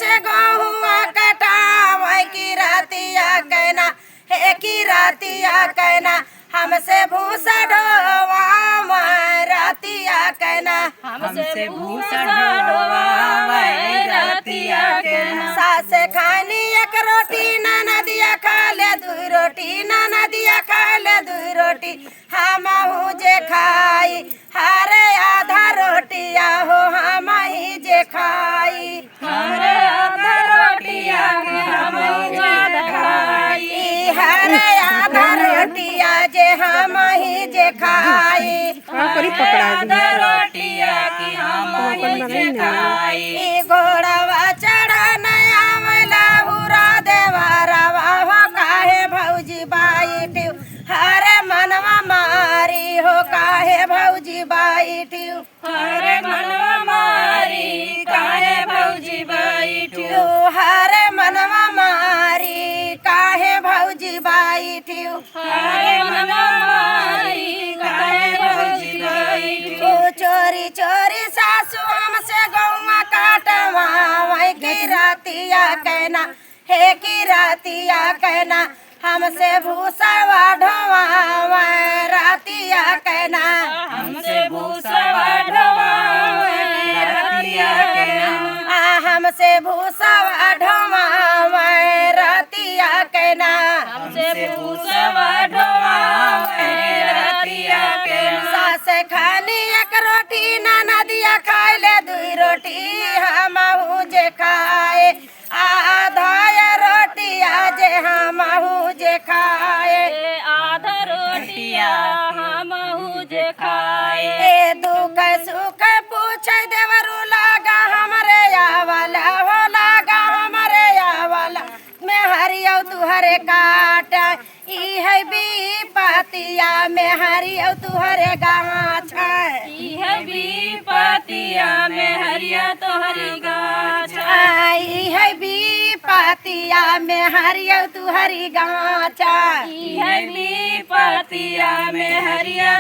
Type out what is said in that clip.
हमसे गहुआ कटावे की रातिया कहना हे की रातिया कहना हमसे भूसा ढोवा रातिया कहना हमसे भूसा ढोवा रातिया कहना। सास खानी एक रोटी नदिया खा ले दुई रोटी नदिया खा ले दुई रोटी हम जे खाई हरे आधा रोटिया हो हम ही जे खाई हरे आधा रोटिया हम ही खाई हरे आधा रोटिया जे हम ही जे खाई आधा रोटिया की हम ही खाई। घोड़वा चढ़ा नया वाला हुरा देवारावा हो काहे भौजी बाई हरे मनवा मारी हो काहे भौजी बाई हरे मनवा मारी काहे भौजी बैठियो। हरे मनवा मारी काहे भौजी बाई हरे मनवा मारी काहे भौजी बैठियो। चोरी चोरी सासू हमसे गौवा काटवा वही की रातिया कहना हे की रातिया कहना हमसे भूसा ढोवा रातिया कहना हमसे भूसा ढोवा रातिया कहना। हमसे भूसा ढोवा रातिया कहना हमसे भूसा ढोवा रातिया कहना। सास खानी एक रोटी नदिया खाए ले दुई रोटी हम जे खाए आधा रोटिया जे हम जे खाए आधा रोटिया हम जे खाए। ए दुख सुख पूछे देवरू लागा हमरे आवाला हो लागा हमरे आवाला मैं हरियो तुहरे काटा ई है बी पातिया में हरियो तुहरे गाछ है भी पातिया में हरिया तोहरी गाछ। आई है बी पातिया में हरियो तुहरी गाछ है भी पातिया में हरिया